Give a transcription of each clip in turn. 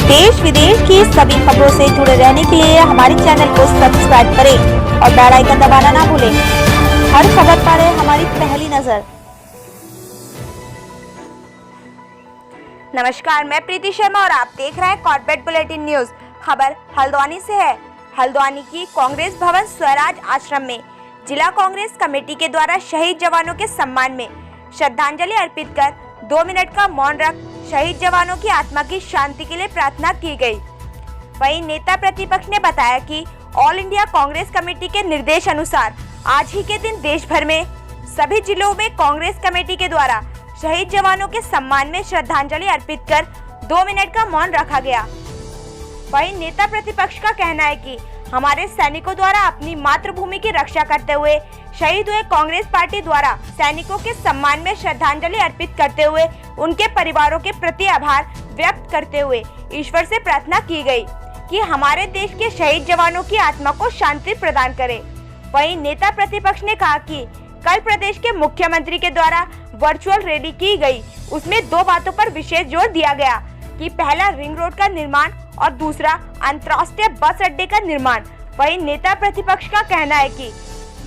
देश विदेश की सभी खबरों से जुड़े रहने के लिए हमारे चैनल को सब्सक्राइब करें और बेल आइकन दबाना ना भूलें। हर खबर पर है हमारी पहली नजर। नमस्कार, मैं प्रीति शर्मा और आप देख रहे हैं कॉर्पोरेट बुलेटिन न्यूज। खबर हल्द्वानी से है। हल्द्वानी की कांग्रेस भवन स्वराज आश्रम में जिला कांग्रेस कमेटी के द्वारा शहीद जवानों के सम्मान में श्रद्धांजलि अर्पित कर 2 मिनट का मौन रख शहीद जवानों की आत्मा की शांति के लिए प्रार्थना की गई। वहीं नेता प्रतिपक्ष ने बताया कि ऑल इंडिया कांग्रेस कमेटी के निर्देश अनुसार आज ही के दिन देश भर में सभी जिलों में कांग्रेस कमेटी के द्वारा शहीद जवानों के सम्मान में श्रद्धांजलि अर्पित कर 2 मिनट का मौन रखा गया। वहीं नेता प्रतिपक्ष का कहना है कि हमारे सैनिकों द्वारा अपनी मातृभूमि की रक्षा करते हुए शहीद हुए कांग्रेस पार्टी द्वारा सैनिकों के सम्मान में श्रद्धांजलि अर्पित करते हुए उनके परिवारों के प्रति आभार व्यक्त करते हुए ईश्वर से प्रार्थना की गई कि हमारे देश के शहीद जवानों की आत्मा को शांति प्रदान करे। वहीं नेता प्रतिपक्ष ने कहा कि कल प्रदेश के मुख्यमंत्री के द्वारा वर्चुअल रैली की गई, उसमें 2 बातों पर विशेष जोर दिया गया कि पहला रिंग रोड का निर्माण और दूसरा अंतर्राष्ट्रीय बस अड्डे का निर्माण। वहीं नेता प्रतिपक्ष का कहना है कि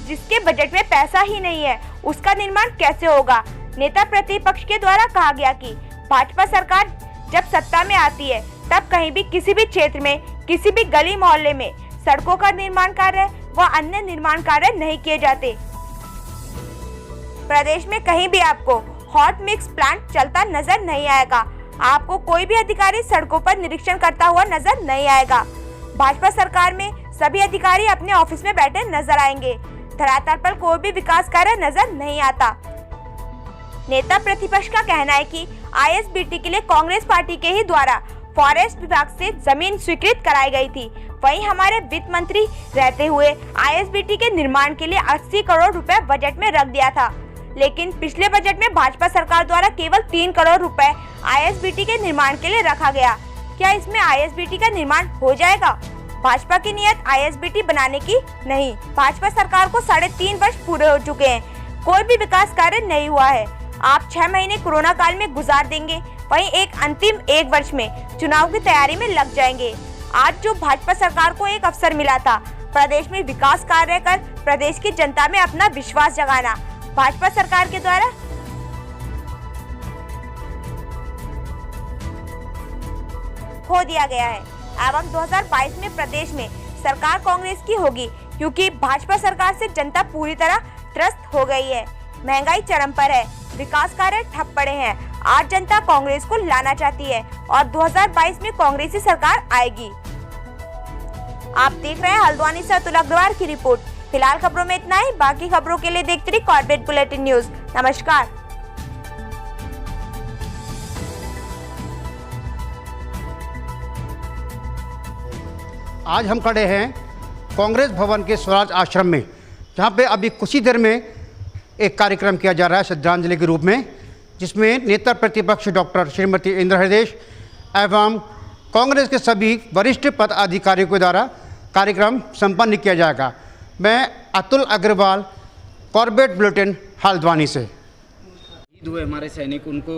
जिसके बजट में पैसा ही नहीं है उसका निर्माण कैसे होगा। नेता प्रतिपक्ष के द्वारा कहा गया कि भाजपा सरकार जब सत्ता में आती है तब कहीं भी किसी भी क्षेत्र में किसी भी गली मोहल्ले में सड़कों का निर्माण कार्य व अन्य निर्माण कार्य नहीं किए जाते। प्रदेश में कहीं भी आपको हॉट मिक्स प्लांट चलता नजर नहीं आएगा। आपको कोई भी अधिकारी सड़कों पर निरीक्षण करता हुआ नजर नहीं आएगा। भाजपा सरकार में सभी अधिकारी अपने ऑफिस में बैठे नजर आएंगे। धरातल पर कोई भी विकास कार्य नजर नहीं आता। नेता प्रतिपक्ष का कहना है कि आईएसबीटी के लिए कांग्रेस पार्टी के ही द्वारा फॉरेस्ट विभाग से जमीन स्वीकृत कराई गई थी। वहीं हमारे वित्त मंत्री रहते हुए आईएसबीटी के निर्माण के लिए 80 करोड़ रुपए बजट में रख दिया था, लेकिन पिछले बजट में भाजपा सरकार द्वारा केवल 3 करोड़ रुपए आईएसबीटी के निर्माण के लिए रखा गया। क्या इसमें आईएसबीटी का निर्माण हो जाएगा? भाजपा की नियत आईएसबीटी बनाने की नहीं। भाजपा सरकार को 3.5 वर्ष पूरे हो चुके हैं, कोई भी विकास कार्य नहीं हुआ है। आप 6 महीने कोरोना काल में गुजार देंगे, वहीं अंतिम 1 वर्ष में चुनाव की तैयारी में लग जाएंगे। आज जो भाजपा सरकार को एक अवसर मिला था प्रदेश में विकास कार्य कर प्रदेश की जनता में अपना विश्वास जगाना, भाजपा सरकार के द्वारा खो दिया गया है। एवं 2022 में प्रदेश में सरकार कांग्रेस की होगी, क्योंकि भाजपा सरकार से जनता पूरी तरह त्रस्त हो गई है। महंगाई चरम पर है, विकास कार्य ठप पड़े हैं। आज जनता कांग्रेस को लाना चाहती है और 2022 में कांग्रेसी सरकार आएगी। आप देख रहे हैं हल्द्वानी से अतुल अग्रवाल की रिपोर्ट। फिलहाल खबरों में इतना ही। बाकी खबरों के लिए देखते रहिए कॉर्पोरेट बुलेटिन न्यूज। नमस्कार। आज हम खड़े हैं कांग्रेस भवन के स्वराज आश्रम में, जहां पे अभी कुछ ही देर में एक कार्यक्रम किया जा रहा है श्रद्धांजलि के रूप में, जिसमें नेता प्रतिपक्ष डॉक्टर श्रीमती इंदिरा हृदयेश एवं कांग्रेस के सभी वरिष्ठ पदाधिकारियों के द्वारा कार्यक्रम संपन्न किया जाएगा। मैं अतुल अग्रवाल, कॉर्पोरेट बुलेटिन हल्द्वानी से। हुए हमारे सैनिक, उनको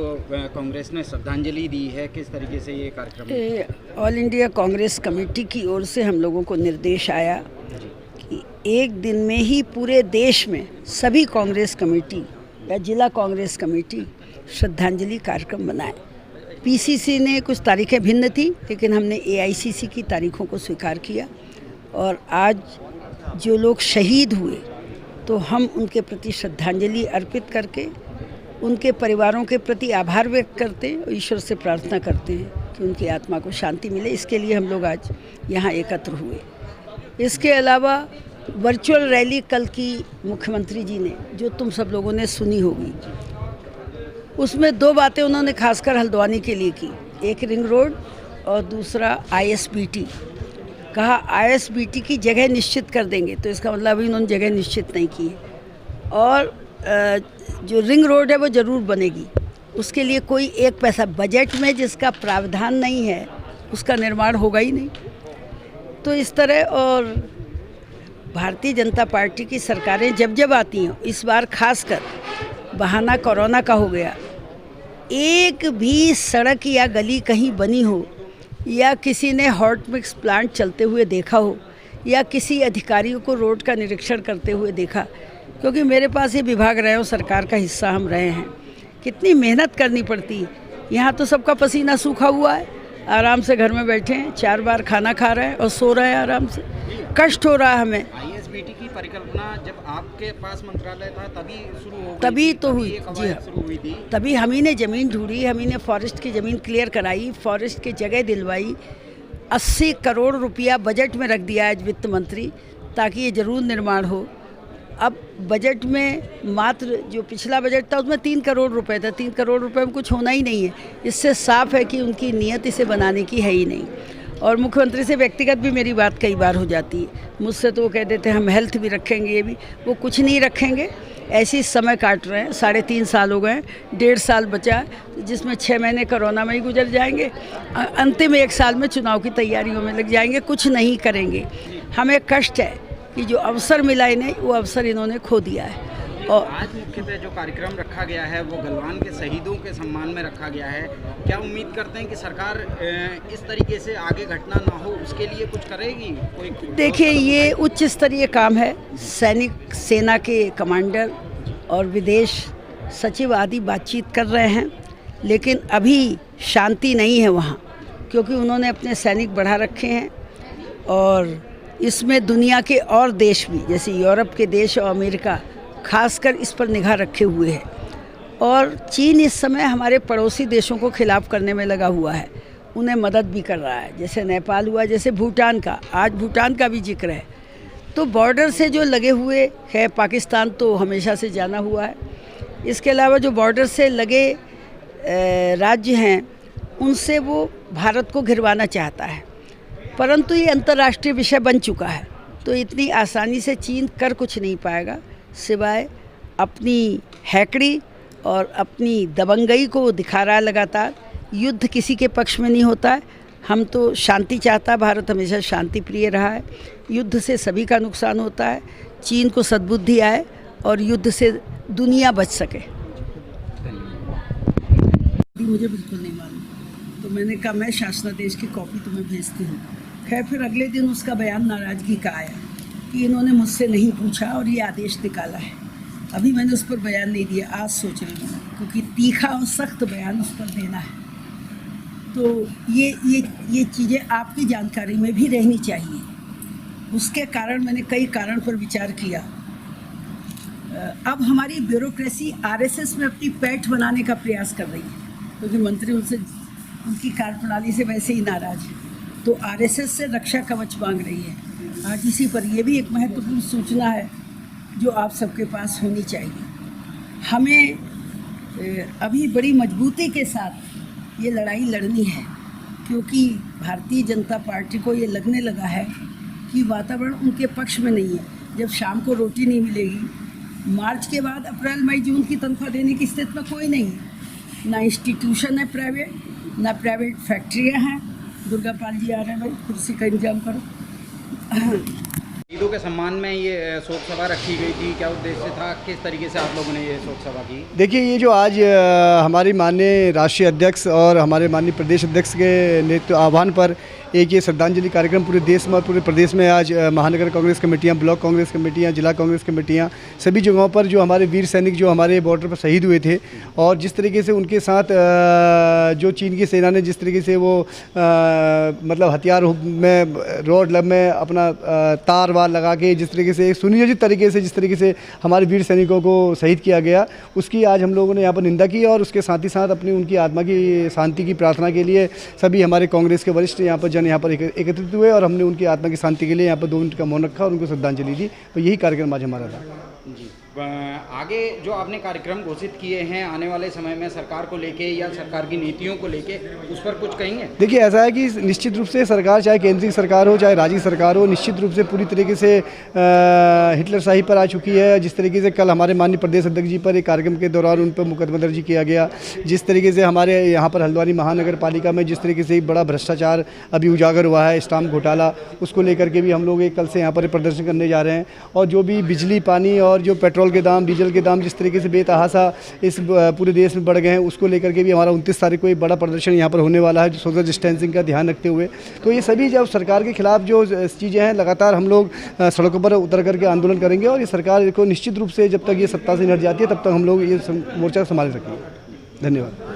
कांग्रेस ने श्रद्धांजलि दी है, किस तरीके से ये कार्यक्रम? ऑल इंडिया कांग्रेस कमेटी की ओर से हम लोगों को निर्देश आया कि एक दिन में ही पूरे देश में सभी कांग्रेस कमेटी या जिला कांग्रेस कमेटी श्रद्धांजलि कार्यक्रम बनाए। पीसीसी ने कुछ तारीखें भिन्न थी, लेकिन हमने एआईसीसी की तारीखों को स्वीकार किया और आज जो लोग शहीद हुए तो हम उनके प्रति श्रद्धांजलि अर्पित करके उनके परिवारों के प्रति आभार व्यक्त करते हैं और ईश्वर से प्रार्थना करते हैं कि उनकी आत्मा को शांति मिले। इसके लिए हम लोग आज यहाँ एकत्र हुए। इसके अलावा वर्चुअल रैली कल की मुख्यमंत्री जी ने, जो तुम सब लोगों ने सुनी होगी, उसमें 2 बातें उन्होंने खासकर हल्द्वानी के लिए की। एक रिंग रोड और दूसरा आईएसबीटी। कहा आईएसबीटी की जगह निश्चित कर देंगे, तो इसका मतलब अभी उन्होंने जगह निश्चित नहीं की है। और जो रिंग रोड है वो ज़रूर बनेगी, उसके लिए कोई एक पैसा बजट में जिसका प्रावधान नहीं है उसका निर्माण होगा ही नहीं। तो इस तरह, और भारतीय जनता पार्टी की सरकारें जब जब आती हैं, इस बार खासकर बहाना कोरोना का हो गया, एक भी सड़क या गली कहीं बनी हो या किसी ने हॉट मिक्स प्लांट चलते हुए देखा हो या किसी अधिकारियों को रोड का निरीक्षण करते हुए देखा, क्योंकि मेरे पास ये विभाग रहे हो, सरकार का हिस्सा हम रहे हैं, कितनी मेहनत करनी पड़ती है। यहाँ तो सबका पसीना सूखा हुआ है, आराम से घर में बैठे हैं, 4 बार खाना खा रहे हैं और सो रहे हैं आराम से। कष्ट हो रहा है हमें। आईएसबीटी की परिकल्पना जब आपके पास मंत्रालय था तभी शुरू हो गई, तभी तो हुई, ये जी कवायद हाँ, शुरू हुई थी। तभी हम ही ने ज़मीन ढूंढी, हम ही ने फॉरेस्ट की ज़मीन क्लियर कराई, फॉरेस्ट की जगह दिलवाई, 80 करोड़ रुपया बजट में रख दिया है वित्त मंत्री, ताकि ये जरूर निर्माण हो। अब बजट में मात्र जो पिछला बजट था उसमें 3 करोड़ रुपए था, 3 करोड़ रुपए में कुछ होना ही नहीं है। इससे साफ है कि उनकी नीयत इसे बनाने की है ही नहीं। और मुख्यमंत्री से व्यक्तिगत भी मेरी बात कई बार हो जाती है, मुझसे तो वो कह देते हैं हम हेल्थ भी रखेंगे, ये भी, वो कुछ नहीं रखेंगे, ऐसे ही समय काट रहे हैं। 3.5 साल हो गए, 1.5 साल बचा है, जिसमें 6 महीने कोरोना में ही गुजर जाएंगे, अंतिम 1 साल में चुनाव की तैयारियों में लग जाएंगे, कुछ नहीं करेंगे। हमें कष्ट है कि जो अवसर मिला इन्हें, वो अवसर इन्होंने खो दिया है। और आज मुख्यतः जो कार्यक्रम रखा गया है वो गलवान के शहीदों के सम्मान में रखा गया है। क्या उम्मीद करते हैं कि सरकार इस तरीके से आगे घटना ना हो उसके लिए कुछ करेगी? कोई देखिए, ये उच्च स्तरीय काम है, सैनिक सेना के कमांडर और विदेश सचिव आदि बातचीत कर रहे हैं, लेकिन अभी शांति नहीं है वहाँ, क्योंकि उन्होंने अपने सैनिक बढ़ा रखे हैं और इसमें दुनिया के और देश भी, जैसे यूरोप के देश और अमेरिका खासकर इस पर निगाह रखे हुए हैं। और चीन इस समय हमारे पड़ोसी देशों को खिलाफ करने में लगा हुआ है, उन्हें मदद भी कर रहा है, जैसे नेपाल हुआ, जैसे भूटान का, आज भूटान का भी जिक्र है। तो बॉर्डर से जो लगे हुए है, पाकिस्तान तो हमेशा से जाना हुआ है, इसके अलावा जो बॉर्डर से लगे राज्य हैं उनसे वो भारत को घिरवाना चाहता है, परंतु ये अंतर्राष्ट्रीय विषय बन चुका है, तो इतनी आसानी से चीन कर कुछ नहीं पाएगा, सिवाय अपनी हैकड़ी और अपनी दबंगई को दिखा रहा है लगातार। युद्ध किसी के पक्ष में नहीं होता है, हम तो शांति चाहता है, भारत हमेशा शांति प्रिय रहा है। युद्ध से सभी का नुकसान होता है, चीन को सद्बुद्धि आए और युद्ध से दुनिया बच सके। मुझे बिल्कुल नहीं मालूम, तो मैंने कहा मैं शासनादेश की कॉपी तुम्हें भेजती हूँ। खैर फिर अगले दिन उसका बयान नाराज़गी का आया कि इन्होंने मुझसे नहीं पूछा और ये आदेश निकाला है। अभी मैंने उस पर बयान नहीं दिया, आज सोच रही हूँ, क्योंकि तीखा और सख्त बयान उस पर देना है। तो ये चीज़ें आपकी जानकारी में भी रहनी चाहिए। उसके कारण मैंने कई कारण पर विचार किया। अब हमारी ब्यूरोक्रेसी आरएसएस में अपनी पैठ बनाने का प्रयास कर रही है, क्योंकि मंत्री उनसे उनकी कार्यप्रणाली से वैसे ही नाराज है, तो आरएसएस से रक्षा कवच मांग रही है। आज इसी पर यह भी एक महत्वपूर्ण सूचना है जो आप सबके पास होनी चाहिए। हमें अभी बड़ी मजबूती के साथ ये लड़ाई लड़नी है, क्योंकि भारतीय जनता पार्टी को ये लगने लगा है कि वातावरण उनके पक्ष में नहीं है। जब शाम को रोटी नहीं मिलेगी, मार्च के बाद अप्रैल मई जून की तनख्वाह देने की स्थिति में कोई नहीं है, ना इंस्टीट्यूशन है प्राइवेट, ना प्राइवेट फैक्ट्रियाँ हैं। दुर्गा पाल जी आ रहे हैं, भाई कुर्सी का इंतजाम करो। शहीदों के सम्मान में ये शोक सभा रखी गई थी, क्या उद्देश्य था, किस तरीके से आप लोगों ने ये शोक सभा की? देखिए, ये जो आज हमारी माननीय राष्ट्रीय अध्यक्ष और हमारे माननीय प्रदेश अध्यक्ष के नेतृत्व आह्वान पर एक ये श्रद्धांजलि कार्यक्रम पूरे देश में और पूरे प्रदेश में आज महानगर कांग्रेस कमेटियां, ब्लॉक कांग्रेस कमेटियां, जिला कांग्रेस कमेटियां, सभी जगहों पर जो हमारे वीर सैनिक जो हमारे बॉर्डर पर शहीद हुए थे और जिस तरीके से उनके साथ जो चीन की सेना ने जिस तरीके से वो मतलब हथियार में रोड में अपना तार वार लगा के जिस तरीके से सुनियोजित तरीके से जिस तरीके से हमारे वीर सैनिकों को शहीद किया गया, उसकी आज हम लोगों ने यहाँ पर निंदा की और उसके साथ ही साथ अपनी उनकी आत्मा की शांति की प्रार्थना के लिए सभी हमारे कांग्रेस के वरिष्ठ यहाँ पर एकत्रित हुए और हमने उनकी आत्मा की शांति के लिए यहाँ पर 2 मिनट का मौन रखा और उनको श्रद्धांजलि दी। तो यही कार्यक्रम आज हमारा था। जी, आगे जो आपने कार्यक्रम घोषित किए हैं आने वाले समय में सरकार को लेके या सरकार की नीतियों को लेके, उस पर कुछ कहेंगे? देखिए, ऐसा है कि निश्चित रूप से सरकार, चाहे केंद्रीय सरकार हो चाहे राज्य सरकार हो, निश्चित रूप से पूरी तरीके से हिटलरशाही पर आ चुकी है। जिस तरीके से कल हमारे माननीय प्रदेश अध्यक्ष जी पर एक कार्यक्रम के दौरान उन पर मुकदमा दर्ज किया गया, जिस तरीके से हमारे यहाँ पर हल्द्वानी महानगर पालिका में जिस तरीके से एक बड़ा भ्रष्टाचार अभी उजागर हुआ है, स्टाम्प घोटाला, उसको लेकर के भी हम लोग कल से यहाँ पर प्रदर्शन करने जा रहे हैं। और जो भी बिजली, पानी और जो पेट्रोल पेट्रोल के दाम, डीजल के दाम जिस तरीके से बेतहाशा इस पूरे देश में बढ़ गए हैं, उसको लेकर के भी हमारा 29 तारीख को एक बड़ा प्रदर्शन यहाँ पर होने वाला है, जो सोशल डिस्टेंसिंग का ध्यान रखते हुए। तो ये सभी जब सरकार के खिलाफ जो चीज़ें हैं, लगातार हम लोग सड़कों पर उतर करके आंदोलन करेंगे और ये सरकार को निश्चित रूप से जब तक ये सत्ता से नहीं हट जाती है तब तक हम लोग ये मोर्चा संभाल रखेंगे। धन्यवाद।